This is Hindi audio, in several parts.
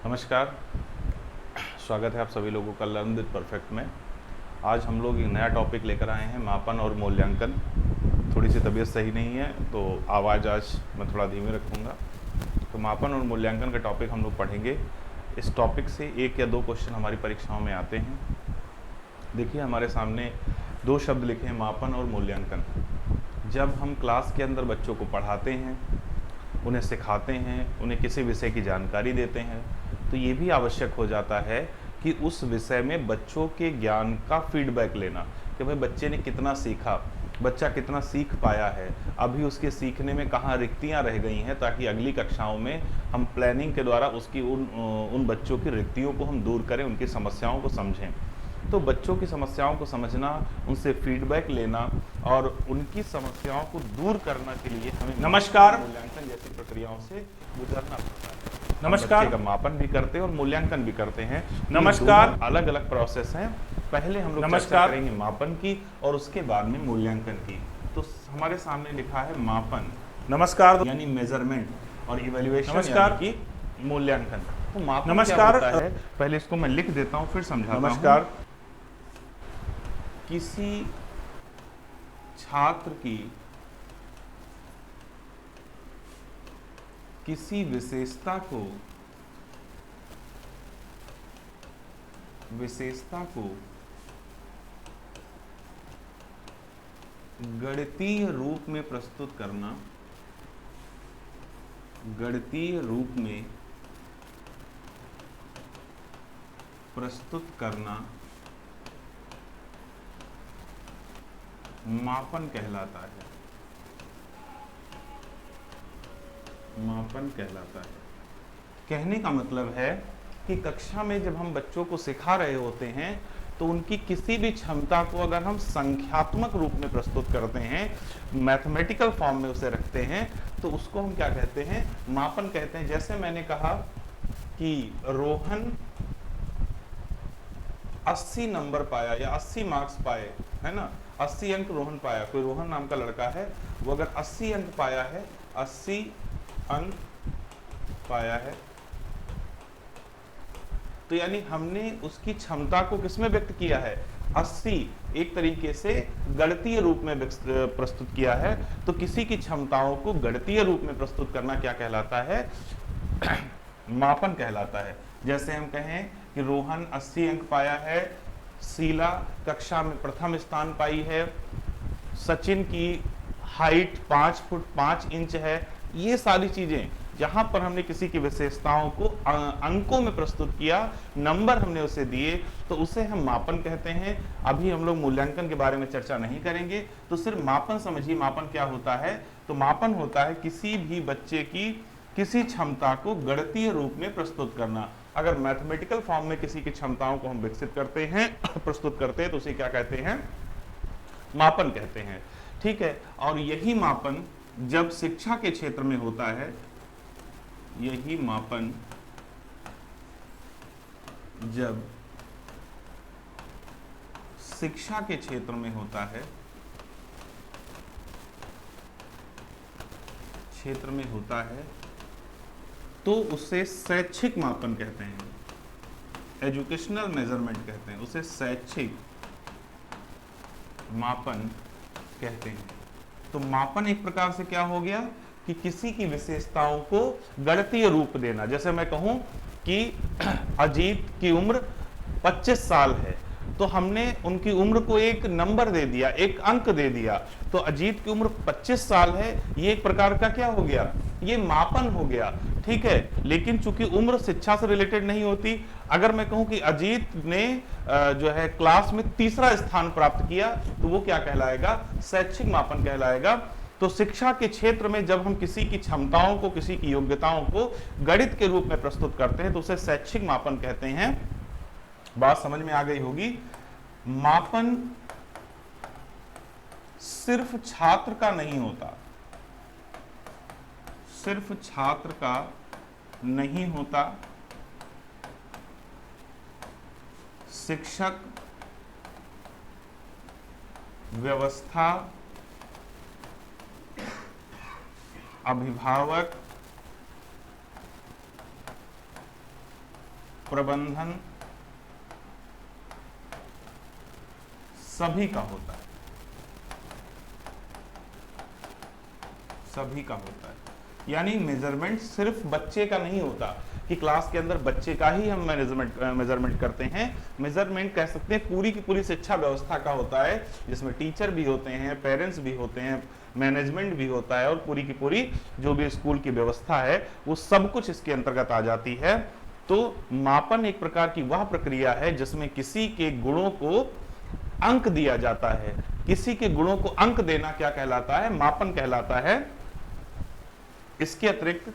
नमस्कार। स्वागत है आप सभी लोगों का लर्न विद परफेक्ट में। आज हम लोग एक नया टॉपिक लेकर आए हैं, मापन और मूल्यांकन। थोड़ी सी तबीयत सही नहीं है तो आवाज़ आज मैं थोड़ा धीमी रखूँगा। तो मापन और मूल्यांकन का टॉपिक हम लोग पढ़ेंगे। इस टॉपिक से 1 या 2 क्वेश्चन हमारी परीक्षाओं में आते हैं। देखिए हमारे सामने 2 शब्द लिखे हैं, मापन और मूल्यांकन। जब हम क्लास के अंदर बच्चों को पढ़ाते हैं, उन्हें सिखाते हैं, उन्हें किसी विषय की जानकारी देते हैं, तो ये भी आवश्यक हो जाता है कि उस विषय में बच्चों के ज्ञान का फीडबैक लेना कि भाई बच्चे ने कितना सीखा, बच्चा कितना सीख पाया है, अभी उसके सीखने में कहाँ रिक्तियाँ रह गई हैं, ताकि अगली कक्षाओं में हम प्लानिंग के द्वारा उसकी उन बच्चों की रिक्तियों को हम दूर करें, उनकी समस्याओं को समझें। तो बच्चों की समस्याओं को समझना, उनसे फीडबैक लेना और उनकी समस्याओं को दूर करने के लिए हमें नमस्कार। मूल्यांकन जैसी प्रक्रियाओं से गुजरना पड़ता है। नमस्कार। बच्चे का मापन भी करते हैं और मूल्यांकन भी करते हैं। नमस्कार। अलग अलग प्रोसेस हैं। पहले हम लोग चर्चा नमस्कार। करेंगे मापन की और उसके बाद में मूल्यांकन की। तो हमारे सामने लिखा है मापन नमस्कार। यानी मेजरमेंट और इवैल्यूएशन नमस्कार। यानी कि मूल्यांकन। तो मापन नमस्कार। क्या होता है, पहले इसको मैं लिख देता हूँ फिर समझाता हूँ। नमस्कार। किसी छात्र की किसी विशेषता को गणितीय रूप में प्रस्तुत करना, गणितीय रूप में प्रस्तुत करना मापन कहलाता है। मापन कहलाता है। कहने का मतलब है कि कक्षा में जब हम बच्चों को सिखा रहे होते हैं तो उनकी किसी भी क्षमता को अगर हम संख्यात्मक रूप में प्रस्तुत करते हैं, मैथमेटिकल फॉर्म में उसे रखते हैं, तो उसको हम क्या कहते हैं, मापन कहते हैं। जैसे मैंने कहा कि रोहन 80 नंबर पाया या 80 मार्क्स पाए, है ना, 80 अंक रोहन पाया। कोई रोहन नाम का लड़का है, वो अगर 80 अंक पाया है, 80 अंक पाया है, तो यानी हमने उसकी क्षमता को किसमें व्यक्त किया है, 80 एक तरीके से गणितीय रूप में प्रस्तुत किया है। तो किसी की क्षमताओं को गणितीय रूप में प्रस्तुत करना क्या कहलाता है, मापन कहलाता है। जैसे हम कहें कि रोहन 80 अंक पाया है, शीला कक्षा में प्रथम स्थान पाई है, सचिन की हाइट 5 फुट 5 इंच है। ये सारी चीजें जहां पर हमने किसी की विशेषताओं को अंकों में प्रस्तुत किया, नंबर हमने उसे दिए, तो उसे हम मापन कहते हैं। अभी हम लोग मूल्यांकन के बारे में चर्चा नहीं करेंगे, तो सिर्फ मापन समझिए। मापन क्या होता है, तो मापन होता है किसी भी बच्चे की किसी क्षमता को गणितीय रूप में प्रस्तुत करना। अगर मैथमेटिकल फॉर्म में किसी की क्षमताओं को हम विकसित करते हैं, प्रस्तुत करते हैं, तो उसे क्या कहते हैं, मापन कहते हैं। ठीक है। और यही मापन जब शिक्षा के क्षेत्र में होता है, यही मापन जब शिक्षा के क्षेत्र में होता है, तो उसे शैक्षिक मापन कहते हैं, एजुकेशनल मेजरमेंट कहते हैं, उसे शैक्षिक मापन कहते हैं। तो मापन एक प्रकार से क्या हो गया कि किसी की विशेषताओं को गणितीय रूप देना। जैसे मैं कहूं कि अजीत की उम्र 25 साल है, तो हमने उनकी उम्र को एक नंबर दे दिया, एक अंक दे दिया, तो अजीत की उम्र 25 साल है, ये एक प्रकार का क्या हो गया, ये मापन हो गया। ठीक है। लेकिन चूंकि उम्र शिक्षा से रिलेटेड नहीं होती, अगर मैं कहूं कि अजीत ने जो है क्लास में 3रा स्थान प्राप्त किया, तो वो क्या कहलाएगा, शैक्षिक मापन कहलाएगा। तो शिक्षा के क्षेत्र में जब हम किसी की क्षमताओं को, किसी की योग्यताओं को गणित के रूप में प्रस्तुत करते हैं, तो उसे शैक्षिक मापन कहते हैं। बात समझ में आ गई होगी। मापन सिर्फ छात्र का नहीं होता, सिर्फ छात्र का नहीं होता, शिक्षक, व्यवस्था, अभिभावक, प्रबंधन सभी का होता है, सभी का होता है। यानी मेजरमेंट सिर्फ बच्चे का नहीं होता कि क्लास के अंदर बच्चे का ही हम मेजरमेंट करते हैं। मेजरमेंट कह सकते हैं पूरी की पूरी शिक्षा व्यवस्था का होता है, जिसमें टीचर भी होते हैं, पेरेंट्स भी होते हैं, मैनेजमेंट भी होता है, और पूरी की पूरी जो भी स्कूल की व्यवस्था है वो सब कुछ इसके अंतर्गत आ जाती है। तो मापन एक प्रकार की वह प्रक्रिया है जिसमें किसी के गुणों को अंक दिया जाता है। किसी के गुणों को अंक देना क्या कहलाता है? मापन कहलाता है। इसके अतिरिक्त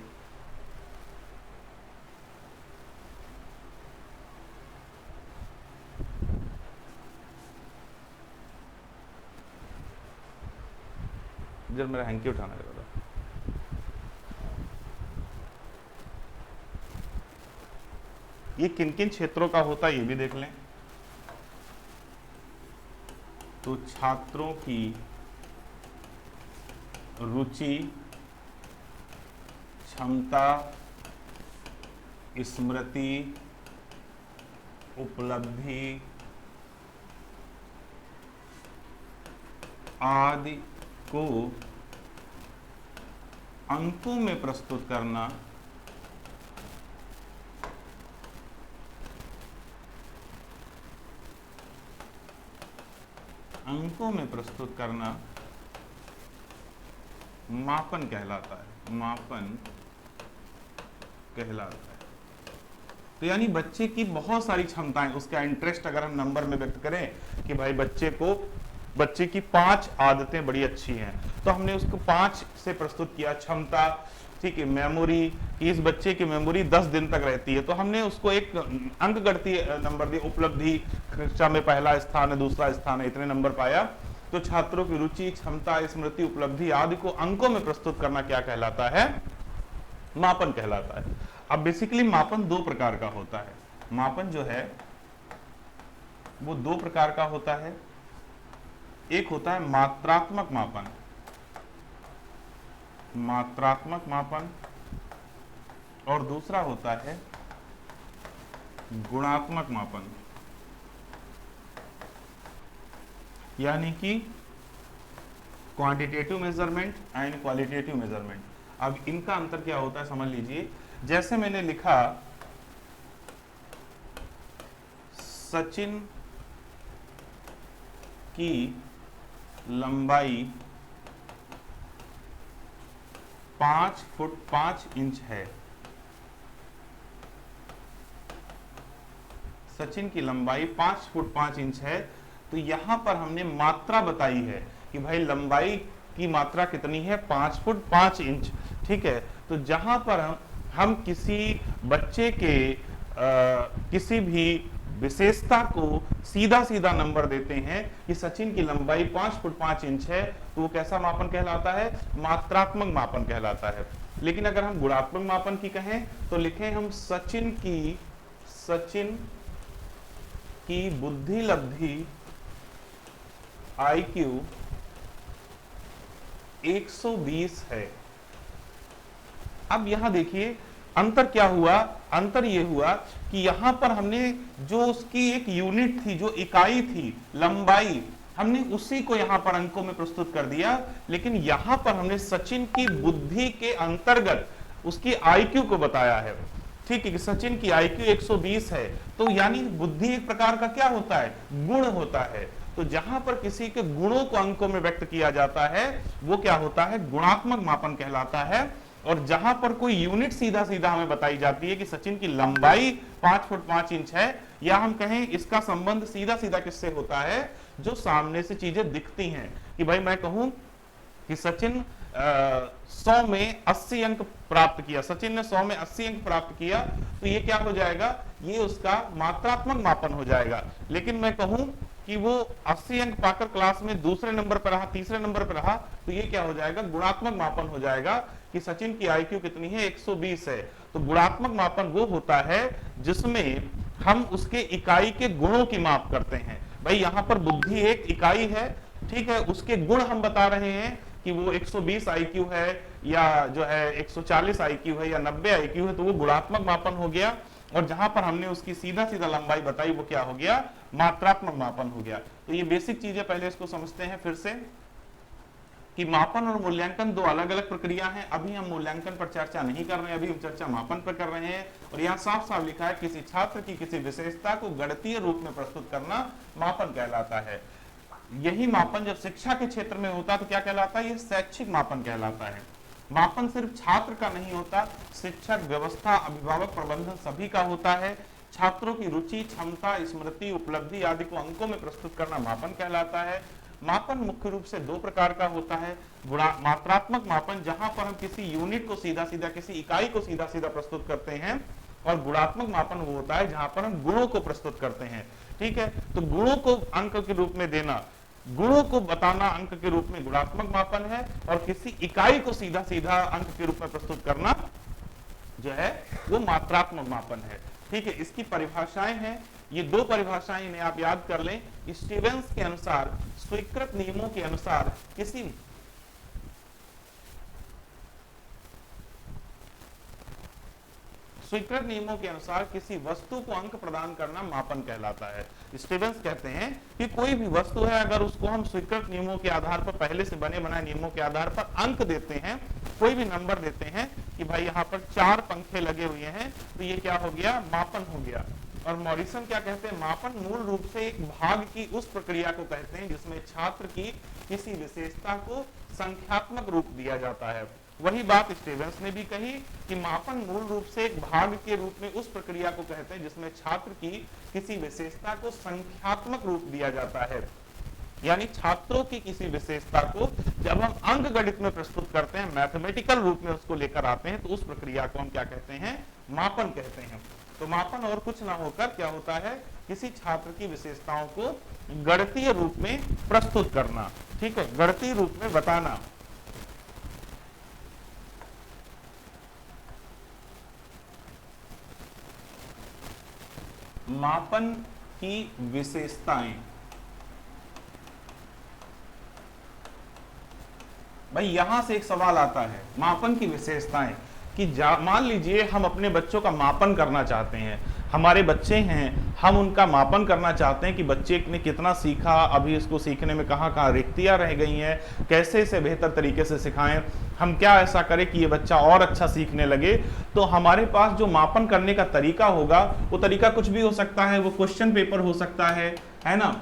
जब मेरा हैंकी उठाना लगा था, ये किन किन क्षेत्रों का होता है ये भी देख लें। तो छात्रों की रुचि, क्षमता, स्मृति, उपलब्धि आदि को अंकों में प्रस्तुत करना मापन कहलाता है, मापन कहलाता है। तो यानी बच्चे की बहुत सारी क्षमताएं, उसका इंटरेस्ट अगर हम नंबर में व्यक्त करें कि भाई बच्चे की 5 आदतें बड़ी अच्छी हैं, तो हमने उसको 5 से प्रस्तुत किया। क्षमता, ठीक है, मेमोरी, इस बच्चे की मेमोरी 10 दिन तक रहती है, तो हमने उसको एक अंक गणितीय नंबर दिया। उपलब्धि, कक्षा में पहला स्थान है, दूसरा स्थान है, इतने नंबर पाया। तो छात्रों की रुचि, क्षमता, स्मृति, उपलब्धि आदि को अंकों में प्रस्तुत करना क्या कहलाता है? मापन कहलाता है। अब बेसिकली मापन 2 प्रकार का होता है। मापन जो है वो 2 प्रकार का होता है। एक होता है मात्रात्मक मापन, मात्रात्मक मापन, और दूसरा होता है गुणात्मक मापन, यानी कि quantitative measurement and qualitative measurement. अब इनका अंतर क्या होता है समझ लीजिए। जैसे मैंने लिखा सचिन की लंबाई 5 फुट 5 इंच है। सचिन की लंबाई 5 फुट 5 इंच है। तो यहां पर हमने मात्रा बताई है कि भाई लंबाई की मात्रा कितनी है? 5 फुट 5 इंच, ठीक है। तो जहां पर हम किसी बच्चे के किसी भी विशेषता को सीधा सीधा नंबर देते हैं कि सचिन की लंबाई 5 फुट 5 इंच है, तो वो कैसा मापन कहलाता है? मात्रात्मक मापन कहलाता है। लेकिन अगर हम गुणात्मक मापन की कहें तो लिखें हम सचिन की बुद्धि लब्धि IQ 120 है। अब यहां देखिए अंतर क्या हुआ? अंतर यह हुआ कि यहां पर हमने जो उसकी एक यूनिट थी, जो इकाई थी, लंबाई, हमने उसी को यहां पर अंकों में प्रस्तुत कर दिया। लेकिन यहां पर हमने सचिन की बुद्धि के अंतर्गत उसकी IQ को बताया है, ठीक है, कि सचिन की IQ 120 है। तो यानी बुद्धि एक प्रकार का क्या होता है? गुण होता है। तो जहां पर किसी के गुणों को अंकों में व्यक्त किया जाता है वो क्या होता है? गुणात्मक मापन कहलाता है। और जहां पर कोई यूनिट सीधा सीधा हमें बताई जाती है कि सचिन की लंबाई 5 फुट 5 इंच है, या हम कहें इसका संबंध सीधा सीधा किससे होता है? जो सामने से चीजें दिखती हैं। कि भाई मैं कहूं कि सचिन 100 में 80 अंक प्राप्त किया, सचिन ने 100 में 80 अंक प्राप्त किया, तो ये क्या हो जाएगा? ये उसका मात्रात्मक मापन हो जाएगा। लेकिन मैं कहूं कि वो 80 अंक पाकर क्लास में दूसरे नंबर पर रहा, तीसरे नंबर पर रहा, तो ये क्या हो जाएगा? गुणात्मक मापन हो जाएगा कि सचिन की IQ कितनी है? 120 है। तो गुणात्मक मापन वो होता है जिसमें हम उसके इकाई के गुणों की माप करते हैं। भाई यहां पर बुद्धि एक इकाई है, ठीक है, उसके गुण हम बता रहे हैं कि वो 120 IQ है, या जो है 140 IQ है, या 90 IQ है, तो वो गुणात्मक मापन हो गया। और जहां पर हमने उसकी सीधा सीधा लंबाई बताई वो क्या हो गया, मात्रात्मक मापन हो गया। तो ये बेसिक चीजें पहले इसको समझते हैं फिर से, कि मापन और मूल्यांकन दो अलग अलग प्रक्रिया हैं। अभी हम मूल्यांकन पर चर्चा नहीं कर रहे हैं, अभी हम चर्चा मापन पर कर रहे हैं। और यहाँ साफ साफ लिखा है किसी छात्र की किसी विशेषता को गणितीय रूप में प्रस्तुत करना मापन कहलाता है। यही मापन जब शिक्षा के क्षेत्र में होता है तो क्या कहलाता है, ये शैक्षिक मापन कहलाता है। मापन सिर्फ छात्र का नहीं होता, शिक्षक, व्यवस्था, अभिभावक, प्रबंधन सभी का होता है। छात्रों की रुचि, क्षमता, स्मृति, उपलब्धि आदि को अंकों में प्रस्तुत करना मापन कहलाता है। मापन मुख्य रूप से दो प्रकार का होता है। मात्रात्मक मापन, जहां पर हम किसी यूनिट को सीधा सीधा, किसी इकाई को सीधा सीधा प्रस्तुत करते हैं, और गुणात्मक मापन वो होता है जहां पर हम गुणों को प्रस्तुत करते हैं। ठीक है, तो गुणों को अंक के रूप में देना, गुणों को बताना अंक के रूप में गुणात्मक मापन है, और किसी इकाई को सीधा सीधा अंक के रूप में प्रस्तुत करना जो है वो मात्रात्मक मापन है। ठीक है, इसकी परिभाषाएं हैं, ये दो परिभाषाएं इन्हें आप याद कर लें। स्टीवेंस के अनुसार, स्वीकृत नियमों के अनुसार किसी स्वीकृत नियमों के अनुसार किसी वस्तु को अंक प्रदान करना मापन कहलाता है। स्टीवेंस कहते हैं कि कोई भी वस्तु है, अगर उसको हम स्वीकृत नियमों के आधार पर, पहले से बने बनाए नियमों के आधार पर अंक देते हैं, कोई भी नंबर देते हैं कि भाई यहाँ पर 4 पंखे लगे हुए हैं, तो ये क्या हो गया, मापन हो गया। और मॉरिसन क्या कहते हैं, मापन मूल रूप से एक भाग की उस प्रक्रिया को कहते हैं जिसमें छात्र की किसी विशेषता को संख्यात्मक रूप दिया जाता है। वही बात स्टीवेंस ने भी कही कि मापन मूल रूप से एक भाग के रूप में उस प्रक्रिया को कहते हैं जिसमें छात्र की किसी विशेषता को संख्यात्मक रूप दिया जाता है। यानी छात्रों की किसी विशेषता को जब हम अंक गणित में प्रस्तुत करते हैं, मैथमेटिकल रूप में उसको लेकर आते हैं, तो उस प्रक्रिया को हम क्या कहते हैं, मापन कहते हैं। तो मापन और कुछ ना होकर क्या होता है, किसी छात्र की विशेषताओं को गणितीय रूप में प्रस्तुत करना। ठीक है, गणितीय रूप में बताना। मापन की विशेषताएं, भाई यहां से एक सवाल आता है, मापन की विशेषताएं, कि मान लीजिए हम अपने बच्चों का मापन करना चाहते हैं, हमारे बच्चे हैं, हम उनका मापन करना चाहते हैं कि बच्चे ने कितना सीखा, अभी इसको सीखने में कहाँ कहाँ रिक्तियां रह गई हैं, कैसे इसे बेहतर तरीके से सिखाएं, हम क्या ऐसा करें कि ये बच्चा और अच्छा सीखने लगे। तो हमारे पास जो मापन करने का तरीका होगा, वो तरीका कुछ भी हो सकता है, वो क्वेश्चन पेपर हो सकता है ना,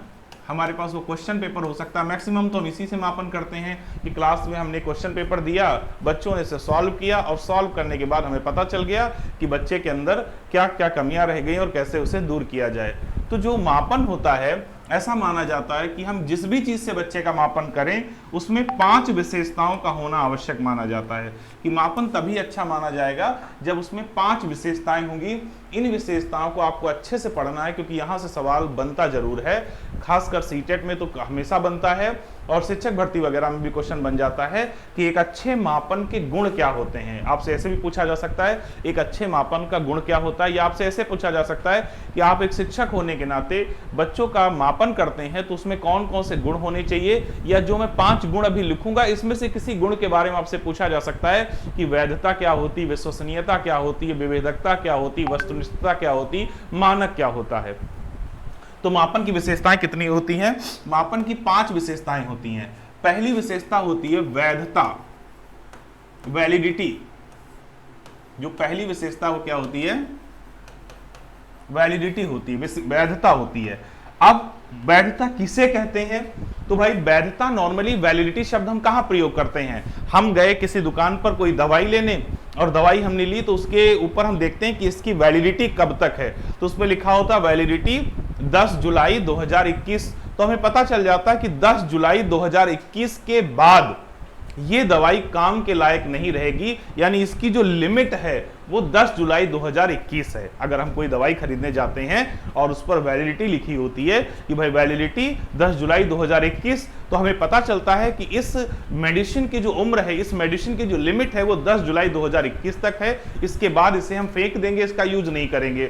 हमारे पास वो क्वेश्चन पेपर हो सकता है। मैक्सिमम तो हम इसी से मापन करते हैं कि क्लास में हमने क्वेश्चन पेपर दिया, बच्चों ने इसे सॉल्व किया, और सॉल्व करने के बाद हमें पता चल गया कि बच्चे के अंदर क्या क्या कमियां रह गई और कैसे उसे दूर किया जाए। तो जो मापन होता है, ऐसा माना जाता है कि हम जिस भी चीज से बच्चे का मापन करें उसमें 5 विशेषताओं का होना आवश्यक माना जाता है। कि मापन तभी अच्छा माना जाएगा जब उसमें 5 विशेषताएं होंगी। इन विशेषताओं को आपको अच्छे से पढ़ना है, क्योंकि यहां से सवाल बनता जरूर है, खासकर सीटेट में तो हमेशा बनता है, और शिक्षक भर्ती वगैरह में भी क्वेश्चन बन जाता है कि एक अच्छे मापन के गुण क्या होते हैं। आपसे ऐसे भी पूछा जा सकता है एक अच्छे मापन का गुण क्या होता है, या आपसे ऐसे पूछा जा सकता है कि आप एक शिक्षक होने के नाते बच्चों का मापन करते हैं तो उसमें कौन कौन से गुण होने चाहिए, या जो मैं 5 गुण अभी लिखूंगा इसमें से किसी गुण के बारे में आपसे पूछा जा सकता है कि वैधता क्या होती, विश्वसनीयता क्या होती है, विविधता क्या होती, वस्तुनिष्ठता क्या होती, मानक क्या होता है। तो मापन की विशेषताएं कितनी होती हैं? मापन की 5 विशेषताएं होती हैं। पहली विशेषता होती है वैधता, वैलिडिटी। जो पहली विशेषता वो क्या होती है? वैलिडिटी होती है, वैधता होती है। अब वैधता किसे कहते हैं? तो भाई वैधता, नॉर्मली वैलिडिटी शब्द हम कहां प्रयोग करते हैं? हम गए किसी दुकान पर कोई दवाई लेने, और दवाई हमने ली तो उसके ऊपर हम देखते हैं कि इसकी वैलिडिटी कब तक है, तो उसमें लिखा होता है वैलिडिटी 10 जुलाई 2021। तो हमें पता चल जाता है कि 10 जुलाई 2021 के बाद ये दवाई काम के लायक नहीं रहेगी, यानी इसकी जो लिमिट है वो 10 जुलाई 2021 है। अगर हम कोई दवाई खरीदने जाते हैं और उस पर वैलिडिटी लिखी होती है कि भाई वैलिडिटी 10 जुलाई 2021, तो हमें पता चलता है कि इस मेडिसिन की जो उम्र है, इस मेडिसिन की जो लिमिट है वो 10 जुलाई 2021 तक है। इसके बाद इसे हम फेंक देंगे, इसका यूज नहीं करेंगे।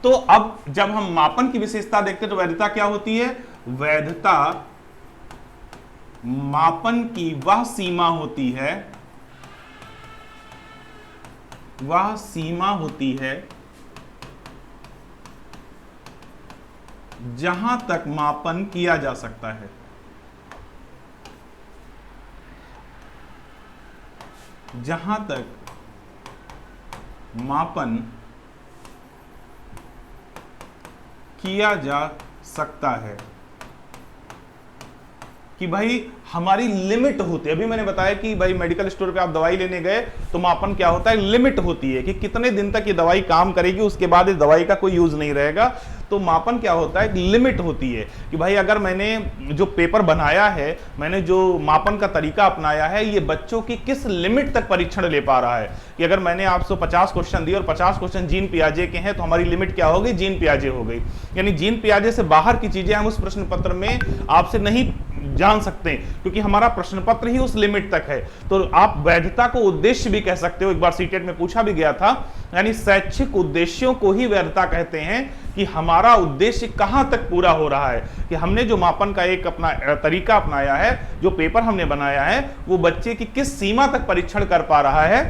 तो अब जब हम मापन की विशेषता देखते हैं तो वैधता क्या होती है? वैधता मापन की वह सीमा होती है, वह सीमा होती है जहां तक मापन किया जा सकता है। जहां तक मापन किया जा सकता है कि भाई हमारी लिमिट होती है। अभी मैंने बताया कि भाई मेडिकल स्टोर पे आप दवाई लेने गए तो मापन क्या होता है, लिमिट होती है कि कितने दिन तक ये दवाई काम करेगी, उसके बाद इस दवाई का कोई यूज नहीं रहेगा। तो मापन क्या होता है, लिमिट होती है कि भाई अगर मैंने जो पेपर बनाया है, मैंने जो मापन का तरीका अपनाया है, ये बच्चों की किस लिमिट तक परीक्षण ले पा रहा है। कि अगर मैंने आपसे 50 क्वेश्चन दिए और 50 क्वेश्चन जीन पियाजे के हैं तो हमारी लिमिट क्या होगी, जीन पियाजे हो गई। यानी जीन पियाजे से बाहर की चीजें हम उस प्रश्न पत्र में आपसे नहीं जान सकते क्योंकि हमारा प्रश्न पत्र ही उस लिमिट तक है। तो आप वैधता को उद्देश्य भी कह सकते हो, एक बार सीटेट में पूछा भी गया था। यानी शैक्षिक उद्देश्यों को ही वैधता कहते हैं कि हमारा उद्देश्य कहां तक पूरा हो रहा है, कि हमने जो मापन का एक अपना तरीका अपनाया है, जो पेपर हमने बनाया है, वो बच्चे की किस सीमा तक परीक्षण कर पा रहा है।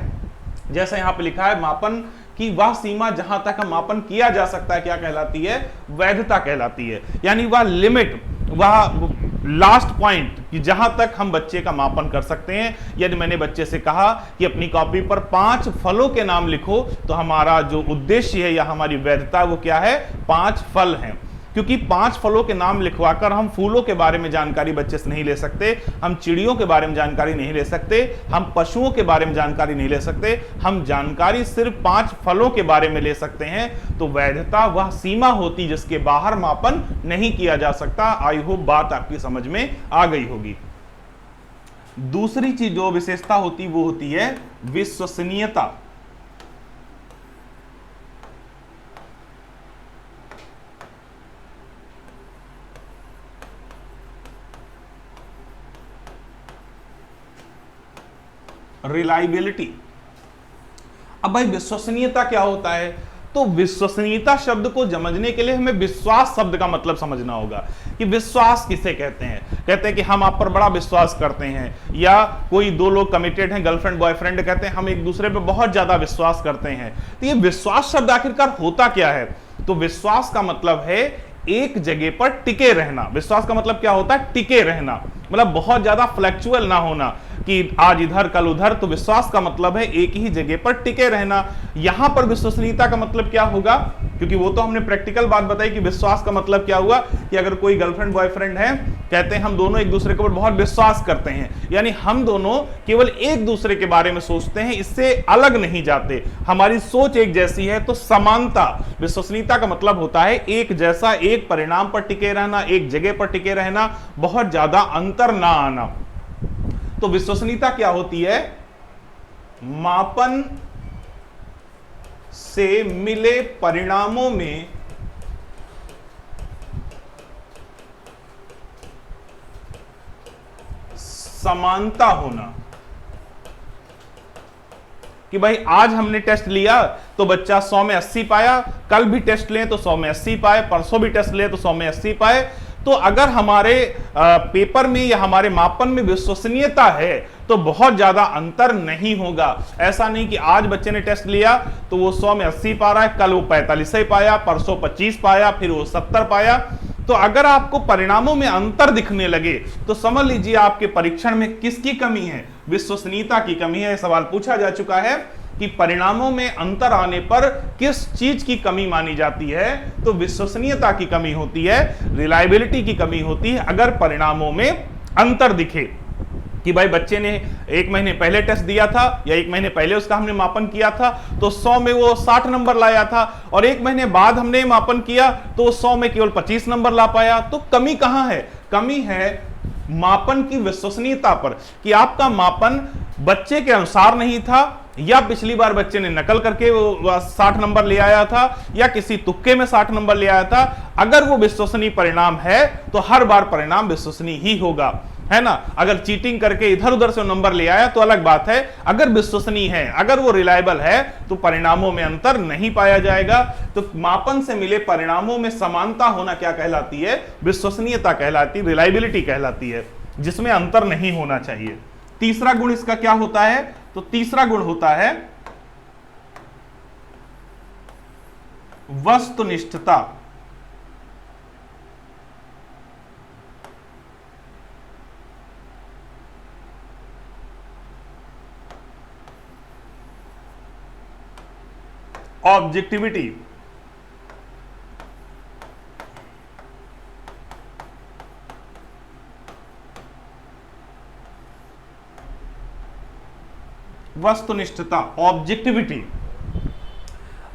जैसा यहां पे लिखा है, मापन कि वह सीमा जहां तक हम मापन किया जा सकता है क्या कहलाती है, वैधता कहलाती है। यानी वह लिमिट, वह लास्ट पॉइंट कि जहां तक हम बच्चे का मापन कर सकते हैं। यदि मैंने बच्चे से कहा कि अपनी कॉपी पर 5 फलों के नाम लिखो, तो हमारा जो उद्देश्य है या हमारी वैधता वो क्या है, 5 फल हैं। क्योंकि 5 फलों के नाम लिखवाकर हम फूलों के बारे में जानकारी बच्चे से नहीं ले सकते, हम चिड़ियों के बारे में जानकारी नहीं ले सकते, हम पशुओं के बारे में जानकारी नहीं ले सकते, हम जानकारी सिर्फ 5 फलों के बारे में ले सकते हैं। तो वैधता वह सीमा होती जिसके बाहर मापन नहीं किया जा सकता। आई होप बात आपकी समझ में आ गई होगी। दूसरी चीज जो विशेषता होती वो होती है विश्वसनीयता। रिलायबिलिटी। अब भाई विश्वसनीयता क्या होता है, तो विश्वसनीयता शब्द को समझने के लिए हमें विश्वास शब्द का मतलब समझना होगा कि विश्वास किसे कहते हैं। कहते हैं कि हम आप पर बड़ा विश्वास करते हैं, या कोई दो लोग कमिटेड हैं, गर्लफ्रेंड बॉयफ्रेंड, कहते हैं हम एक दूसरे पे बहुत ज्यादा विश्वास करते हैं। तो ये विश्वास शब्द आखिरकार होता क्या है, तो विश्वास का मतलब है एक जगह पर टिके रहना। विश्वास का मतलब क्या होता है, टिके रहना, मतलब बहुत ज्यादा फ्लैक्चुअल ना होना कि आज इधर कल उधर। तो विश्वास का मतलब है एक ही जगह पर टिके रहना। यहां पर विश्वसनीयता का मतलब क्या होगा, क्योंकि वो तो हमने प्रैक्टिकल बात बताई कि विश्वास का मतलब क्या हुआ कि अगर कोई गर्लफ्रेंड बॉयफ्रेंड है, कहते हैं हम दोनों एक दूसरे के ऊपर बहुत विश्वास करते हैं, यानी हम दोनों केवल एक दूसरे के बारे में सोचते हैं, इससे अलग नहीं जाते, हमारी सोच एक जैसी है। तो समानता, विश्वसनीयता का मतलब होता है एक जैसा, एक परिणाम पर टिके रहना, एक जगह पर टिके रहना, बहुत ज्यादा अंतर ना आना। तो विश्वसनीयता क्या होती है, मापन से मिले परिणामों में समानता होना। कि भाई आज हमने टेस्ट लिया तो बच्चा 100 में 80 पाया, कल भी टेस्ट लें तो 100 में 80 पाए, परसों भी टेस्ट लें तो 100 में 80 पाए। तो अगर हमारे पेपर में या हमारे मापन में विश्वसनीयता है तो बहुत ज्यादा अंतर नहीं होगा। ऐसा नहीं कि आज बच्चे ने टेस्ट लिया तो वो 100 में 80 पा रहा है, कल वो 45 ही पाया, परसों 25 पाया, फिर वो 70 पाया। तो अगर आपको परिणामों में अंतर दिखने लगे तो समझ लीजिए आपके परीक्षण में किसकी कमी है, विश्वसनीयता की कमी है। सवाल पूछा जा चुका है कि परिणामों में अंतर आने पर किस चीज की कमी मानी जाती है, तो विश्वसनीयता की कमी होती है, रिलायबिलिटी की कमी होती है अगर परिणामों में अंतर दिखे। कि भाई बच्चे ने 1 महीने पहले टेस्ट दिया था या 1 महीने पहले उसका हमने मापन किया था तो 100 में वो 60 नंबर लाया था, और 1 महीने बाद हमने मापन किया तो वो 100 में केवल 25 नंबर ला पाया। तो कमी कहां है, कमी है मापन की विश्वसनीयता पर, कि आपका मापन बच्चे के अनुसार नहीं था, या पिछली बार बच्चे ने नकल करके वो 60 नंबर ले आया था, या किसी तुक्के में 60 नंबर ले आया था। अगर वो विश्वसनीय परिणाम है तो हर बार परिणाम विश्वसनीय ही होगा, है ना। अगर चीटिंग करके इधर उधर से नंबर ले आया तो अलग बात है, अगर विश्वसनीय है, अगर वो रिलायबल है तो परिणामों में अंतर नहीं पाया जाएगा। तो मापन से मिले परिणामों में समानता होना क्या कहलाती है, विश्वसनीयता कहलाती, रिलायबिलिटी कहलाती है, जिसमें अंतर नहीं होना चाहिए। तीसरा गुण इसका क्या होता है, तो तीसरा गुण होता है वस्तुनिष्ठता। Objectivity, वस्तुनिष्ठता, objectivity.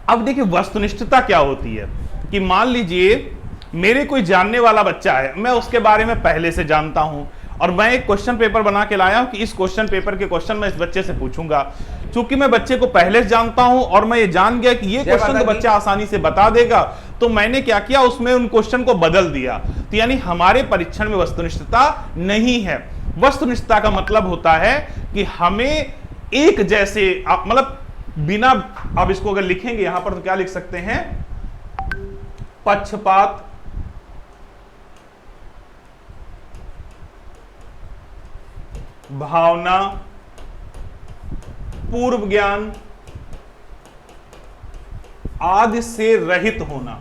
अब देखिए वस्तुनिष्ठता क्या होती है कि मान लीजिए मेरे कोई जानने वाला बच्चा है, मैं उसके बारे में पहले से जानता हूं और मैं एक क्वेश्चन पेपर बना के लाया हूं कि इस क्वेश्चन पेपर के क्वेश्चन मैं इस बच्चे से पूछूंगा। चूंकि मैं बच्चे को पहले से जानता हूं और मैं ये जान गया कि ये क्वेश्चन तो बच्चा आसानी से बता देगा, तो मैंने क्या किया, उसमें उन क्वेश्चन को बदल दिया। तो यानी हमारे परीक्षण में वस्तुनिष्ठता नहीं है। वस्तुनिष्ठता का मतलब होता है कि हमें एक जैसे मतलब बिना, अब इसको अगर लिखेंगे यहां पर तो क्या लिख सकते हैं, पक्षपात, भावना, पूर्व ज्ञान आदि से रहित होना।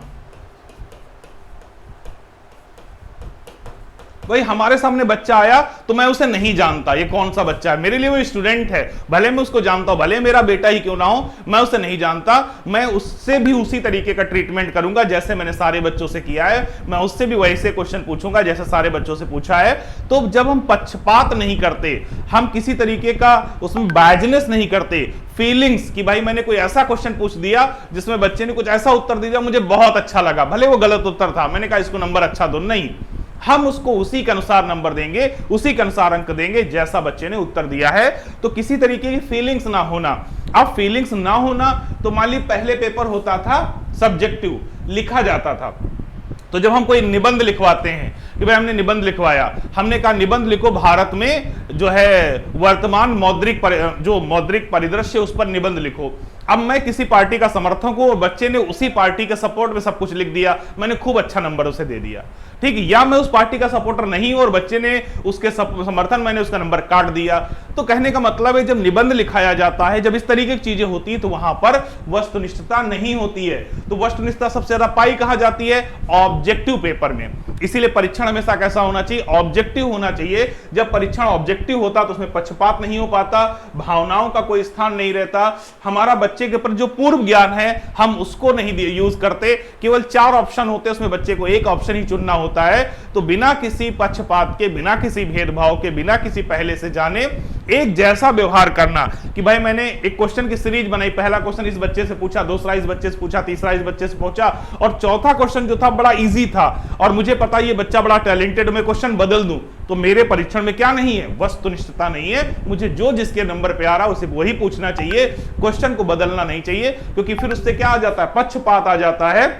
भाई हमारे सामने बच्चा आया तो मैं उसे नहीं जानता ये कौन सा बच्चा है, मेरे लिए वो स्टूडेंट है, भले मैं उसको जानता हूं, भले मेरा बेटा ही क्यों ना हो, मैं उसे नहीं जानता, मैं उससे भी उसी तरीके का ट्रीटमेंट करूंगा जैसे मैंने सारे बच्चों से किया है, मैं उससे भी वैसे क्वेश्चन पूछूंगा जैसे सारे बच्चों से पूछा है। तो जब हम पक्षपात नहीं करते, हम किसी तरीके का उसमें बायजनेस नहीं करते, फीलिंग्स कि भाई मैंने कोई ऐसा क्वेश्चन पूछ दिया जिसमें बच्चे ने कुछ ऐसा उत्तर दिया मुझे बहुत अच्छा लगा, भले वो गलत उत्तर था, मैंने कहा इसको नंबर अच्छा दो, नहीं, हम उसको उसी के अनुसार नंबर देंगे, उसी के अनुसार अंक देंगे जैसा बच्चे ने उत्तर दिया है। तो किसी तरीके की फीलिंग्स ना होना। अब फीलिंग्स ना होना तो मान ली पहले पेपर होता था सब्जेक्टिव, लिखा जाता था, तो जब हम कोई निबंध लिखवाते हैं कि भाई हमने निबंध लिखवाया, हमने कहा निबंध लिखो भारत में जो है वर्तमान मौद्रिक परिदृश्य उस पर निबंध लिखो। अब मैं किसी पार्टी का समर्थक हूं और बच्चे ने उसी पार्टी के सपोर्ट में सब कुछ लिख दिया, मैंने खूब अच्छा नंबर उसे दे दिया, ठीक है। या मैं उस पार्टी का सपोर्टर नहीं हूं और बच्चे ने उसके समर्थन, मैंने उसका नंबर काट दिया। तो कहने का मतलब है जब निबंध लिखाया जाता है, जब इस तरीके की चीजें होती है तो वहां पर वस्तुनिष्ठता नहीं होती है। तो वस्तुनिष्ठता सबसे ज्यादा पाई कहां जाती है, ऑब्जेक्टिव पेपर में। इसीलिए परीक्षण हमेशा कैसा होना चाहिए, ऑब्जेक्टिव होना चाहिए। जब परीक्षण ऑब्जेक्टिव होता तो उसमें पक्षपात नहीं हो पाता, भावनाओं का कोई स्थान नहीं रहता, हमारा बच्चे के ऊपर जो पूर्व ज्ञान है हम उसको नहीं यूज करते। केवल 4 ऑप्शन होते हैं, उसमें बच्चे को एक ऑप्शन ही चुनना होता है। तो बिना किसी पक्षपात के, बिना किसी भेदभाव के, बिना किसी पहले से जाने एक जैसा व्यवहार करना कि भाई मैंने एक क्वेश्चन की सीरीज बनाई, पहला क्वेश्चन इस बच्चे से पूछा, दूसरा इस बच्चे से पूछा, तीसरा इस बच्चे से पूछा और चौथा क्वेश्चन जो था बड़ा इजी था और मुझे पता ये बच्चा बड़ा टैलेंटेड, मैं क्वेश्चन बदल दूं, तो मेरे परीक्षण में क्या नहीं है, वस्तुनिष्ठता नहीं है। मुझे जो जिसके नंबर पे आ रहा है उसे वही पूछना चाहिए, क्वेश्चन को बदलना नहीं चाहिए, क्योंकि फिर उससे क्या आ जाता है, पक्षपात आ जाता है।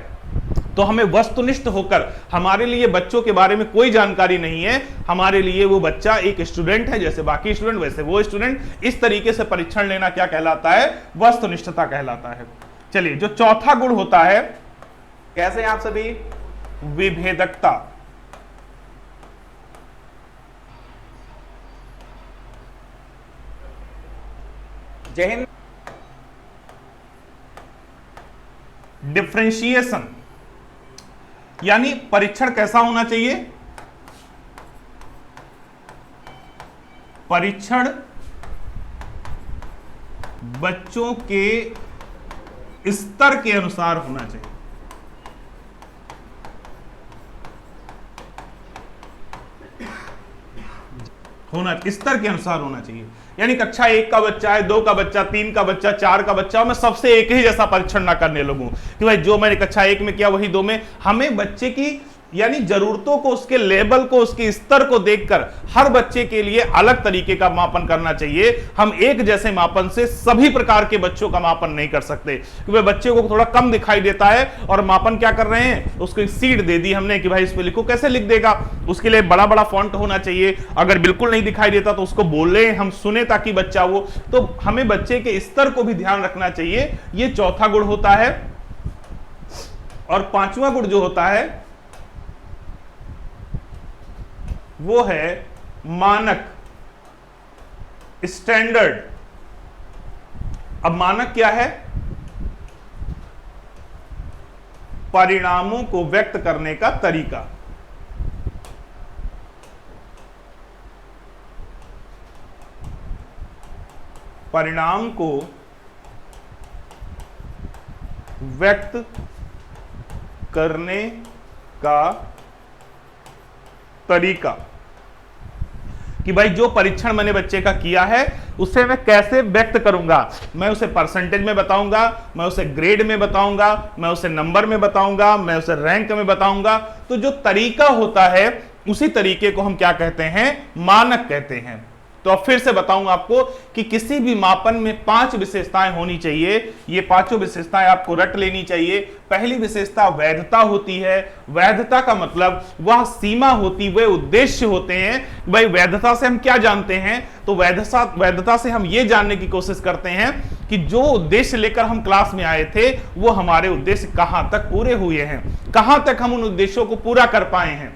तो हमें वस्तुनिष्ठ होकर, हमारे लिए बच्चों के बारे में कोई जानकारी नहीं है, हमारे लिए वो बच्चा एक स्टूडेंट है, जैसे बाकी स्टूडेंट वैसे वो स्टूडेंट, इस तरीके से परीक्षण लेना क्या कहलाता है, वस्तुनिष्ठता कहलाता है। चलिए जो चौथा गुण होता है, कैसे हैं आप सभी, विभेदकता। जय हिंद। डिफरेंशिएशन, यानी परीक्षण कैसा होना चाहिए, परीक्षण बच्चों के स्तर के अनुसार होना चाहिए। स्तर के अनुसार होना चाहिए, यानी कक्षा 1 का बच्चा है, 2 का बच्चा, 3 का बच्चा, 4 का बच्चा, मैं सबसे एक ही जैसा परीक्षण ना करने लगूं कि भाई जो मैंने कक्षा 1 में किया वही 2 में। हमें बच्चे की यानी जरूरतों को, उसके लेवल को, उसके स्तर को देखकर हर बच्चे के लिए अलग तरीके का मापन करना चाहिए। हम एक जैसे मापन से सभी प्रकार के बच्चों का मापन नहीं कर सकते, क्योंकि बच्चे को थोड़ा कम दिखाई देता है और मापन क्या कर रहे हैं, उसको एक सीट दे दी हमने कि भाई इस पे लिखो, कैसे लिख देगा, उसके लिए बड़ा बड़ा फॉन्ट होना चाहिए। अगर बिल्कुल नहीं दिखाई देता तो उसको बोले, हम सुने ताकि बच्चा वो, तो हमें बच्चे के स्तर को भी ध्यान रखना चाहिए। ये चौथा गुण होता है। और 5वां गुण जो होता है वो है मानक, स्टैंडर्ड। अब मानक क्या है, परिणामों को व्यक्त करने का तरीका। परिणाम को व्यक्त करने का तरीका, कि भाई जो परीक्षण मैंने बच्चे का किया है उसे मैं कैसे व्यक्त करूंगा। मैं उसे परसेंटेज में बताऊंगा, मैं उसे ग्रेड में बताऊंगा, मैं उसे नंबर में बताऊंगा, मैं उसे रैंक में बताऊंगा। तो जो तरीका होता है उसी तरीके को हम क्या कहते हैं, मानक कहते हैं। तो अब फिर से बताऊंगा आपको कि किसी भी मापन में 5 विशेषताएं होनी चाहिए। ये पांचों विशेषताएं आपको रट लेनी चाहिए। पहली विशेषता वैधता होती है। वैधता का मतलब वह सीमा होती, वह उद्देश्य होते हैं। भाई वैधता से हम क्या जानते हैं, तो वैधता से हम ये जानने की कोशिश करते हैं कि जो उद्देश्य लेकर हम क्लास में आए थे वो हमारे उद्देश्य कहां तक पूरे हुए हैं, कहां तक हम उन उद्देश्यों को पूरा कर पाए हैं।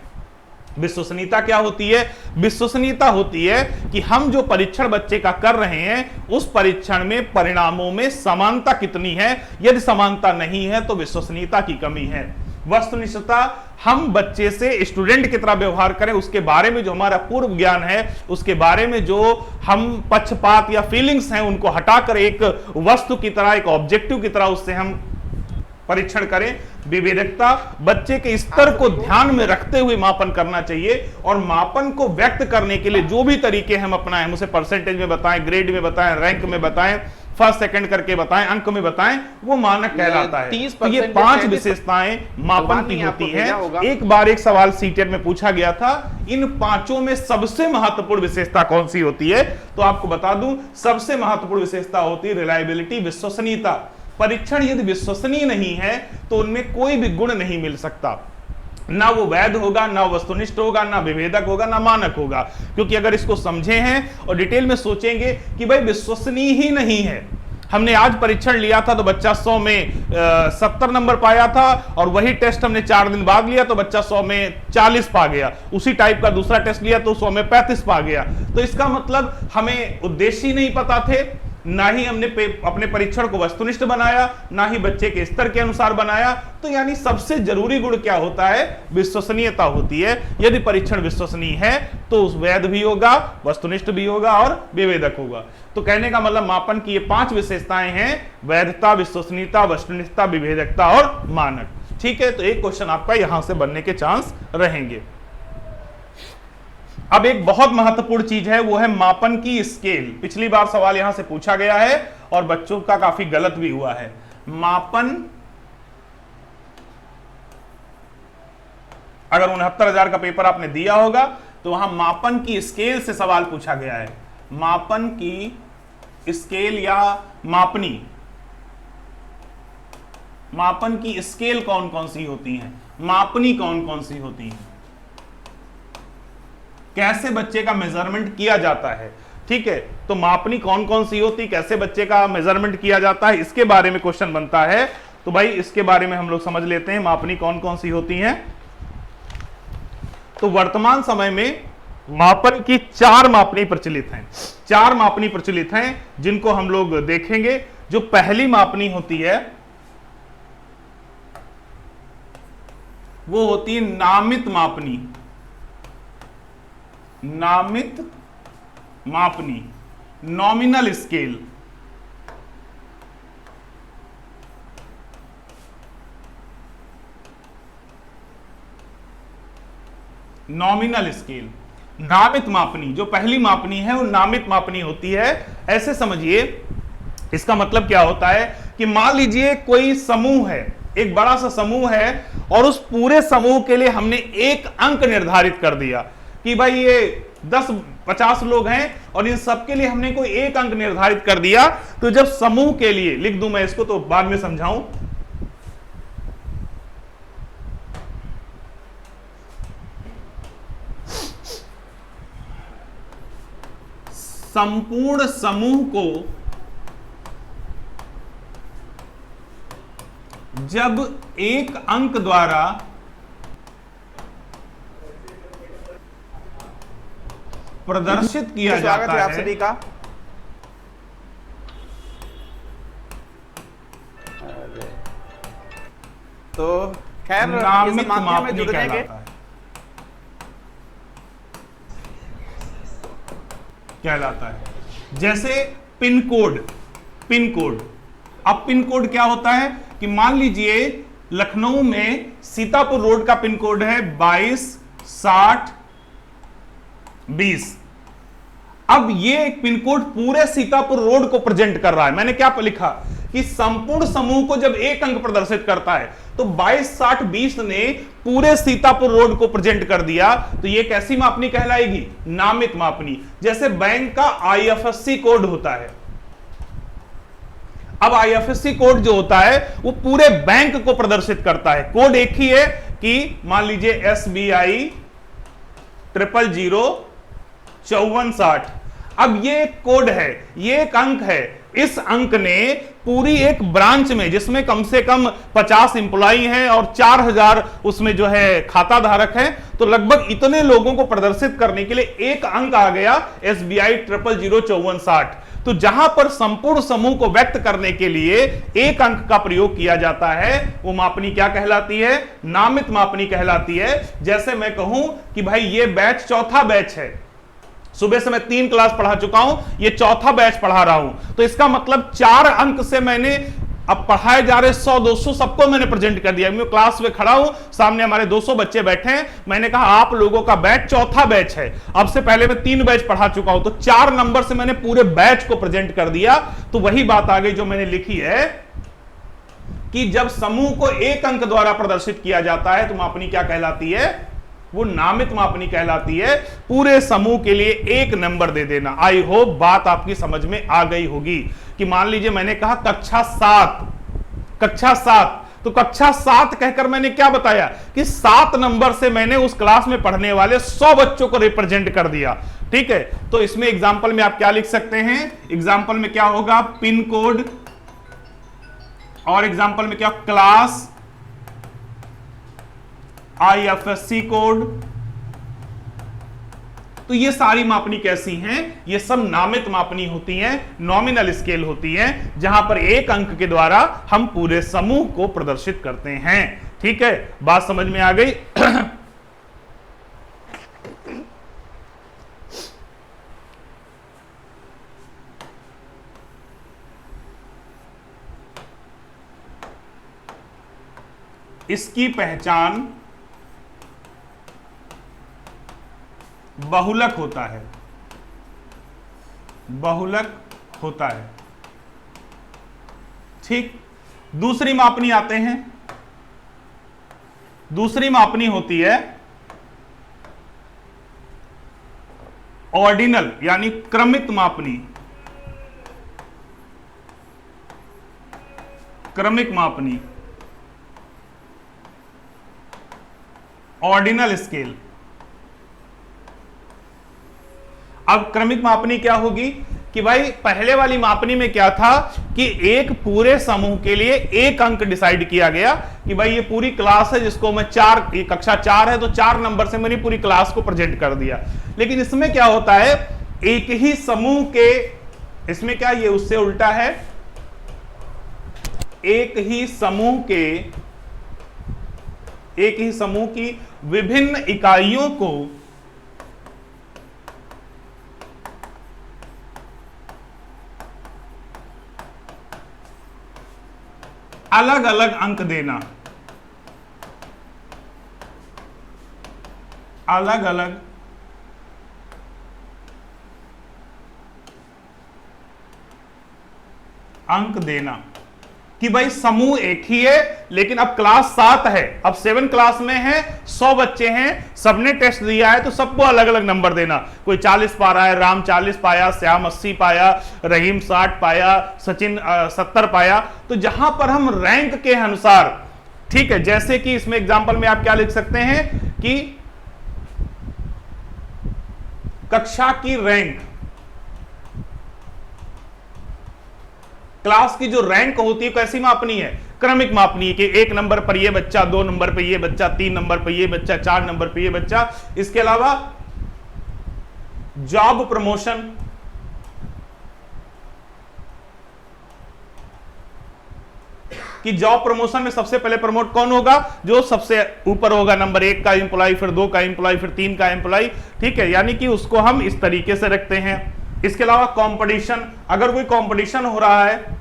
विश्वसनीयता क्या होती है, विश्वसनीयता होती है कि हम जो परीक्षण बच्चे का कर रहे हैं उस परीक्षण में परिणामों में समानता कितनी है। यदि समानता नहीं है तो विश्वसनीयता की कमी है। वस्तुनिष्ठता, हम बच्चे से स्टूडेंट की तरह व्यवहार करें, उसके बारे में जो हमारा पूर्व ज्ञान है, उसके बारे में जो हम पक्षपात या फीलिंग्स हैं उनको हटाकर एक वस्तु की तरह, एक ऑब्जेक्टिव की तरह उससे हम परीक्षण करें। विवेकता, बच्चे के स्तर को ध्यान में रखते हुए मापन करना चाहिए और मापन को व्यक्त करने के लिए जो भी तरीके हम अपनाएं, हम उसे परसेंटेज में बताएं, ग्रेड में बताएं, रैंक में बताएं, फर्स्ट सेकंड करके बताएं, अंक में बताएं, वो मानक कहलाता है। तो ये 5 विशेषताएं मापन की होती हैं। एक बार एक सवाल सीटेट में पूछा गया था, इन 5 में सबसे महत्वपूर्ण विशेषता कौन सी होती है, तो आपको बता दूं सबसे महत्वपूर्ण विशेषता होती है रिलायबिलिटी, विश्वसनीयता। परीक्षण यदि विश्वसनीय नहीं है तो उनमें कोई भी गुण नहीं मिल सकता, ना वो वैध होगा, ना वस्तुनिष्ठ होगा, ना विभेदक होगा, ना मानक होगा। क्योंकि अगर इसको समझे हैं और डिटेल में सोचेंगे कि भाई विश्वसनीय ही नहीं है। हमने आज परीक्षण लिया था तो बच्चा 100 में 70 नंबर पाया था और वही टेस्ट हमने 4 दिन बाद लिया तो बच्चा 100 में 40 पा गया। उसी टाइप का दूसरा टेस्ट लिया तो 100 में 35 पा गया। तो इसका मतलब हमें उद्देश्य ही नहीं पता थे, ना ही हमने अपने परीक्षण को वस्तुनिष्ठ बनाया, ना ही बच्चे के स्तर के अनुसार बनाया। तो यानी सबसे जरूरी गुण क्या होता है, विश्वसनीयता होती है। यदि परीक्षण विश्वसनीय है तो उस वैध भी होगा, वस्तुनिष्ठ भी होगा और विभेदक होगा। तो कहने का मतलब मापन की ये 5 विशेषताएं हैं, वैधता, विश्वसनीयता, वस्तुनिष्ठता, विभेदकता और मानक। ठीक है, तो एक क्वेश्चन आपका यहां से बनने के चांस रहेंगे। अब एक बहुत महत्वपूर्ण चीज है, वो है मापन की स्केल। पिछली बार सवाल यहां से पूछा गया है और बच्चों का काफी गलत भी हुआ है। मापन, अगर 69,000 का पेपर आपने दिया होगा तो वहां मापन की स्केल से सवाल पूछा गया है। मापन की स्केल या मापनी, मापन की स्केल कौन कौन सी होती हैं, मापनी कौन कौन सी होती हैं, कैसे बच्चे का मेजरमेंट किया जाता है। ठीक है, तो मापनी कौन कौन सी होती, कैसे बच्चे का मेजरमेंट किया जाता है, इसके बारे में क्वेश्चन बनता है। तो भाई इसके बारे में हम लोग समझ लेते हैं, मापनी कौन कौन सी होती हैं। तो वर्तमान समय में मापन की 4 मापनी प्रचलित हैं। 4 मापनी प्रचलित हैं जिनको हम लोग देखेंगे। जो पहली मापनी होती है वो होती है नामित मापनी। नामित मापनी, नॉमिनल स्केल। नॉमिनल स्केल, नामित मापनी। जो पहली मापनी है वो नामित मापनी होती है। ऐसे समझिए, इसका मतलब क्या होता है कि मान लीजिए कोई समूह है, एक बड़ा सा समूह है और उस पूरे समूह के लिए हमने एक अंक निर्धारित कर दिया कि भाई ये 10-50 लोग हैं और इन सबके लिए हमने कोई एक अंक निर्धारित कर दिया। तो जब समूह के लिए, लिख दूं मैं इसको तो बाद में समझाऊं, संपूर्ण समूह को जब एक अंक द्वारा प्रदर्शित किया जाता है, आप सभी का। तो खैर नामित माध्यम में मापनी जुड़ने के कहलाता है। जैसे पिन कोड, पिन कोड। अब पिन कोड क्या होता है कि मान लीजिए लखनऊ में सीतापुर रोड का पिन कोड है 226020। अब ये एक पिन कोड पूरे सीतापुर रोड को प्रेजेंट कर रहा है। मैंने क्या लिखा कि संपूर्ण समूह को जब एक अंक प्रदर्शित करता है तो 226020 ने पूरे सीतापुर रोड को प्रेजेंट कर दिया, तो ये कैसी मापनी कहलाएगी? नामित मापनी। जैसे बैंक का आईएफएससी कोड होता है। अब आईएफएससी कोड जो होता है वो पूरे बैंक को प्रदर्शित करता है। कोड एक ही है कि मान लीजिए SBI 0005460। अब ये एक कोड है, ये एक अंक है। इस अंक ने पूरी एक ब्रांच में जिसमें कम से कम 50 एम्प्लॉई हैं और 4000 उसमें जो है खाता धारक हैं, तो लगभग इतने लोगों को प्रदर्शित करने के लिए एक अंक आ गया SBI 0005460। तो जहां पर संपूर्ण समूह को व्यक्त करने के लिए एक अंक का प्रयोग किया जाता है वो मापनी क्या कहलाती है? नामित मापनी कहलाती है। जैसे मैं कहूं कि भाई ये बैच चौथा बैच है, सुबह से मैं 3 क्लास पढ़ा चुका हूं, ये चौथा बैच पढ़ा रहा हूं, तो इसका मतलब 4 अंक से मैंने अब पढ़ाए जा रहे 100-200 सबको मैंने प्रेजेंट कर दिया। मैं क्लास में खड़ा हूं, सामने हमारे 200 बच्चे बैठे हैं, मैंने कहा आप लोगों का बैच चौथा बैच है। अब से पहले मैं 3 बैच पढ़ा चुका हूं, तो 4 नंबर से मैंने पूरे बैच को प्रेजेंट कर दिया। तो वही बात आ गई जो मैंने लिखी है कि जब समूह को एक अंक द्वारा प्रदर्शित किया जाता है तो मापनी क्या कहलाती है? वो नामित मापनी कहलाती है। पूरे समूह के लिए एक नंबर दे देना। आई होप बात आपकी समझ में आ गई होगी कि मान लीजिए मैंने कहा कक्षा 7, तो कक्षा 7 कहकर मैंने क्या बताया कि 7 नंबर से मैंने उस क्लास में पढ़ने वाले 100 बच्चों को रिप्रेजेंट कर दिया। ठीक है, तो इसमें एग्जाम्पल में आप क्या लिख सकते हैं? एग्जाम्पल में क्या होगा? पिन कोड, और एग्जाम्पल में क्या? Class, IFSC code. तो ये सारी मापनी कैसी हैं? ये सब नामित मापनी होती हैं, नॉमिनल स्केल होती हैं, जहां पर एक अंक के द्वारा हम पूरे समूह को प्रदर्शित करते हैं। ठीक है, बात समझ में आ गई? इसकी पहचान बहुलक होता है, बहुलक होता है। ठीक, दूसरी मापनी आते हैं। दूसरी मापनी होती है ऑर्डिनल यानी क्रमित मापनी, क्रमिक मापनी, ऑर्डिनल स्केल। अब क्रमिक मापनी क्या होगी कि भाई पहले वाली मापनी में क्या था कि एक पूरे समूह के लिए एक अंक डिसाइड किया गया कि भाई ये पूरी क्लास है जिसको मैं ये कक्षा 4 है तो 4 नंबर से मैंने पूरी क्लास को प्रेजेंट कर दिया। लेकिन इसमें क्या होता है, एक ही समूह के, इसमें क्या ये उससे उल्टा है, एक ही समूह की विभिन्न इकाइयों को अलग अलग अंक देना, अलग अलग अंक देना कि भाई समूह एक ही है लेकिन अब क्लास 7 है, अब 7 क्लास में है, 100 बच्चे हैं, सबने टेस्ट दिया है तो सबको अलग अलग नंबर देना। कोई 40 पा रहा है, राम 40 पाया, श्याम 80 पाया, रहीम 60 पाया, सचिन 70 पाया। तो जहां पर हम रैंक के अनुसार, ठीक है, जैसे कि इसमें एग्जांपल में आप क्या लिख सकते हैं कि कक्षा की रैंक, क्लास की जो रैंक होती है कैसी मापनी है? क्रमिक मापनी है कि 1 नंबर पर ये बच्चा, 2 नंबर पर ये बच्चा, 3 नंबर पर ये बच्चा, 4 नंबर पर ये बच्चा। इसके अलावा जॉब प्रमोशन, कि जॉब प्रमोशन में सबसे पहले प्रमोट कौन होगा? जो सबसे ऊपर होगा, नंबर 1 का एम्प्लॉय, फिर 2 का एम्प्लॉय, फिर 3 का एम्प्लॉय। ठीक है, यानी कि उसको हम इस तरीके से रखते हैं। इसके अलावा कंपटीशन, अगर कोई कंपटीशन हो रहा है,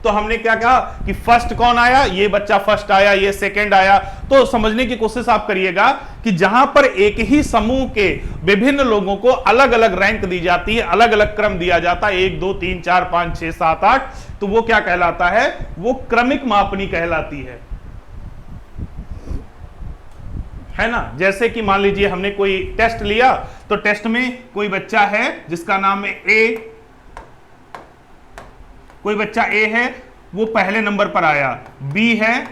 तो हमने क्या कहा कि फर्स्ट कौन आया, ये बच्चा फर्स्ट आया, ये सेकंड आया। तो समझने की कोशिश आप करिएगा कि जहां पर एक ही समूह के विभिन्न लोगों को अलग अलग रैंक दी जाती है, अलग अलग क्रम दिया जाता है, 1 2 3 4 5 6 7 8, तो वो क्या कहलाता है, वो क्रमिक मापनी कहलाती है ना। जैसे कि मान लीजिए हमने कोई टेस्ट लिया, तो टेस्ट में कोई बच्चा है जिसका नाम है ए, कोई बच्चा ए है वो पहले नंबर पर आया, बी है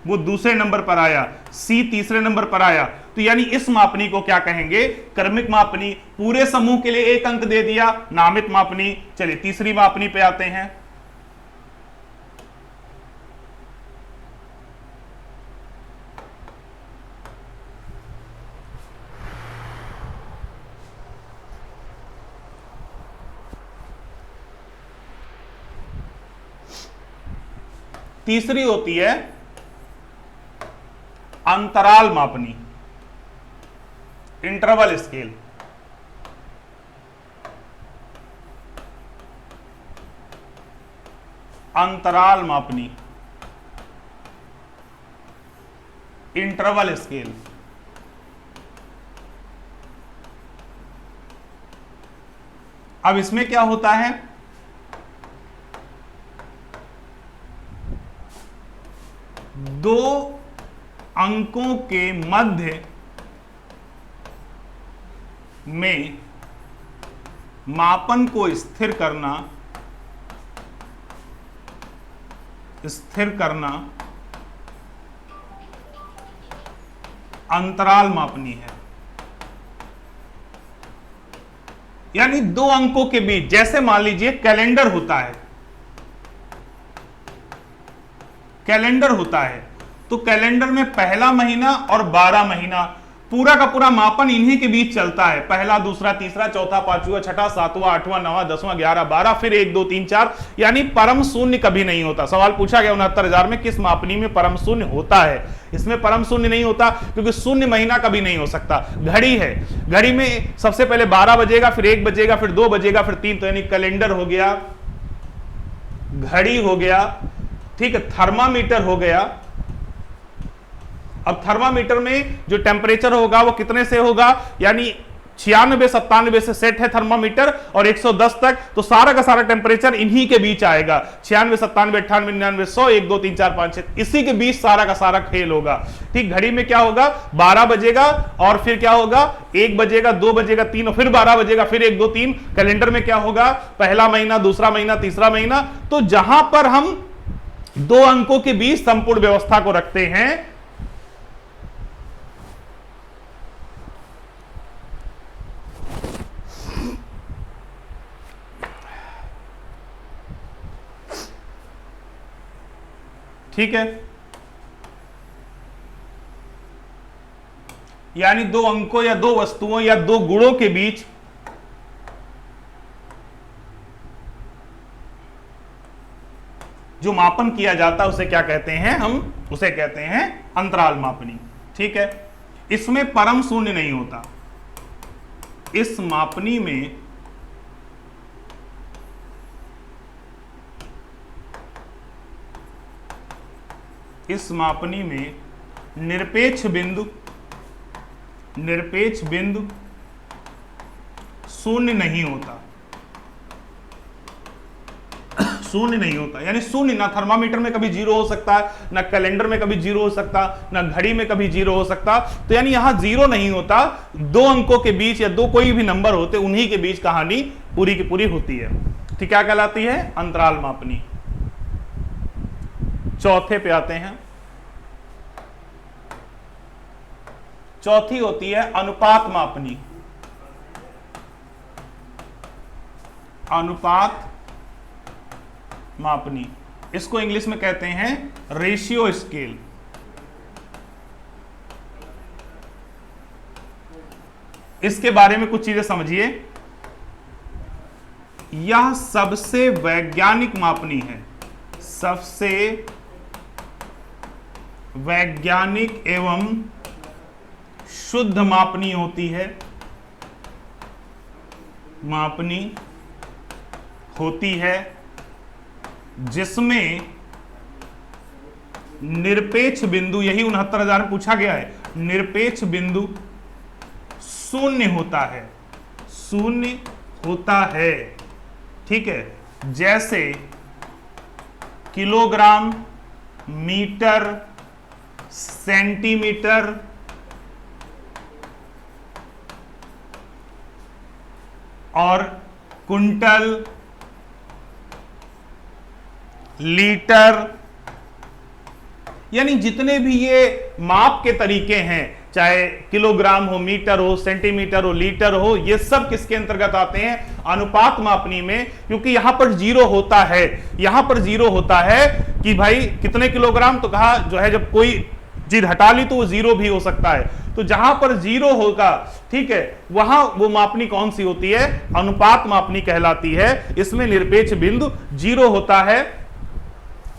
वो दूसरे नंबर पर आया, सी तीसरे नंबर पर आया, तो यानी इस मापनी को क्या कहेंगे, क्रमिक मापनी। पूरे समूह के लिए 1 अंक दे दिया, नामित मापनी। चलिए तीसरी मापनी पे आते हैं। तीसरी होती है अंतराल मापनी, इंटरवल स्केल। अंतराल मापनी, इंटरवल स्केल। अब इसमें क्या होता है, दो अंकों के मध्य में मापन को स्थिर करना अंतराल मापनी है। यानी 2 अंकों के बीच, जैसे मान लीजिए कैलेंडर होता है, कैलेंडर होता है, तो कैलेंडर में पहला महीना और 12 महीना पूरा का पूरा मापन इन्हीं के बीच चलता है। पहला, दूसरा, तीसरा, चौथा, पांचवा, छठा, सातवां, आठवां, 9वां, 10वां, 11, 12, फिर 1 2 3 4, यानी परम शून्य कभी नहीं होता। सवाल पूछा गया 69,000 में किस मापनी में परम शून्य होता है। इसमें परम शून्य नहीं होता क्योंकि शून्य महीना कभी नहीं हो सकता। घड़ी है, घड़ी में सबसे पहले 12 बजेगा, फिर 1 बजेगा, फिर 2 बजेगा, फिर 3, तो यानी कैलेंडर हो गया, घड़ी हो गया, ठीक है, थर्मामीटर हो गया। अब थर्मामीटर में जो टेम्परेचर होगा वो कितने से होगा, यानी 96 97 से सेट है थर्मामीटर और 110 तक, तो सारा का सारा टेम्परेचर इन्हीं के बीच आएगा। 96 97 98 99 100 1 2 3 4 5 6, इसी के बीच सारा का सारा खेल होगा। ठीक, घड़ी में क्या होगा, 12 बजेगा और फिर क्या होगा, 1 बजेगा, 2 बजेगा, 3 और फिर 12 बजेगा, फिर 1 2 3। कैलेंडर में क्या होगा, पहला महीना, दूसरा महीना, तीसरा महीना। तो जहां पर हम 2 अंकों के बीच संपूर्ण व्यवस्था को रखते हैं, ठीक है, यानी 2 अंकों या 2 वस्तुओं या 2 गुणों के बीच जो मापन किया जाता है उसे क्या कहते हैं, हम उसे कहते हैं अंतराल मापनी। ठीक है, इसमें परम शून्य नहीं होता। इस मापनी में निरपेक्ष बिंदु शून्य नहीं होता। शून्य नहीं होता यानी शून्य, ना थर्मामीटर में कभी 0 हो सकता है, ना कैलेंडर में कभी 0 हो सकता, ना घड़ी में कभी 0 हो सकता। तो यानी यहां 0 नहीं होता। 2 अंकों के बीच या 2 कोई भी नंबर होते, उन्हीं के बीच कहानी पूरी की पूरी होती है। ठीक, क्या कहलाती है, अंतराल मापनी। चौथे पे आते हैं। चौथी होती है अनुपात मापनी। अनुपात मापनी, इसको इंग्लिश में कहते हैं रेशियो स्केल। इसके बारे में कुछ चीजें समझिए। यह सबसे वैज्ञानिक मापनी है, सबसे वैज्ञानिक एवं शुद्ध मापनी होती है, मापनी होती है, जिसमें निरपेक्ष बिंदु, यही 69,000 में पूछा गया है, निरपेक्ष बिंदु शून्य होता है, शून्य होता है। ठीक है, जैसे किलोग्राम, मीटर, सेंटीमीटर, और कुंटल, लीटर, यानी जितने भी ये माप के तरीके हैं, चाहे किलोग्राम हो, मीटर हो, सेंटीमीटर हो, लीटर हो, ये सब किसके अंतर्गत आते हैं? अनुपात मापनी में। क्योंकि यहां पर जीरो होता है, यहां पर जीरो होता है कि भाई कितने किलोग्राम, तो कहा जो है जब कोई चीज हटा ली तो वो जीरो भी हो सकता है। तो जहां पर जीरो होगा, ठीक है, वहां वो मापनी कौन सी होती है? अनुपात मापनी कहलाती है। इसमें निरपेक्ष बिंदु जीरो होता है,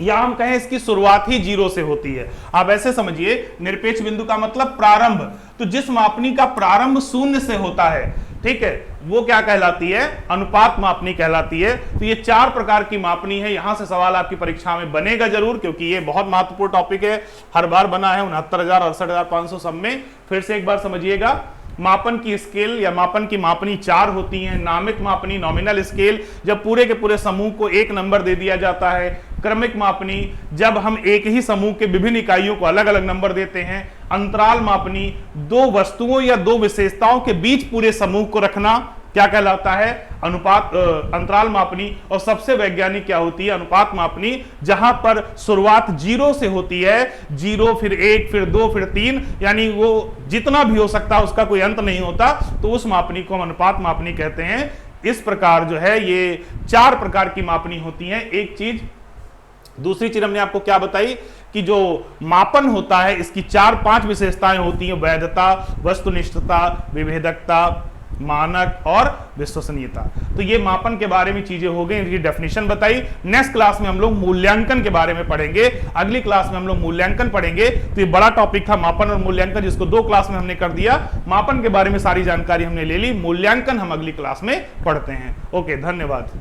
या हम कहें इसकी शुरुआत ही जीरो से होती है। आप ऐसे समझिए, निरपेक्ष बिंदु का मतलब प्रारंभ, तो जिस मापनी का प्रारंभ शून्य से होता है, ठीक है, वो क्या कहलाती है? अनुपात मापनी कहलाती है। तो ये 4 प्रकार की मापनी है। यहां से सवाल आपकी परीक्षा में बनेगा जरूर, क्योंकि ये बहुत महत्वपूर्ण टॉपिक है, हर बार बना है 69,000, 68,500 सब में। फिर से एक बार समझिएगा, मापन की स्केल या मापन की मापनी 4 होती हैं। नामिक मापनी, नॉमिनल स्केल, जब पूरे के पूरे समूह को 1 नंबर दे दिया जाता है। क्रमिक मापनी, जब हम एक ही समूह के विभिन्न इकाइयों को अलग अलग नंबर देते हैं। अंतराल मापनी, 2 वस्तुओं या 2 विशेषताओं के बीच पूरे समूह को रखना क्या कहलाता है? अनुपात अंतराल मापनी। और सबसे वैज्ञानिक क्या होती है? अनुपात मापनी, जहां पर शुरुआत जीरो से होती है, 0 फिर 1 फिर 2 फिर 3, यानी वो जितना भी हो सकता है उसका कोई अंत नहीं होता, तो उस मापनी को हम अनुपात मापनी कहते हैं। इस प्रकार जो है ये 4 प्रकार की मापनी होती है। एक चीज, दूसरी चीज हमने आपको क्या बताई कि जो मापन होता है इसकी 4-5 विशेषताएं होती हैं: वैधता, वस्तुनिष्ठता, विभेदकता, मानक और विश्वसनीयता। तो ये मापन के बारे में चीजें हो गई, इनकी डेफिनेशन बताई। नेक्स्ट क्लास में हम लोग मूल्यांकन के बारे में पढ़ेंगे। अगली क्लास में हम लोग मूल्यांकन पढ़ेंगे। तो ये बड़ा टॉपिक था मापन और मूल्यांकन, जिसको 2 क्लास में हमने कर दिया। मापन के बारे में सारी जानकारी हमने ले ली, मूल्यांकन हम अगली क्लास में पढ़ते हैं। ओके, धन्यवाद।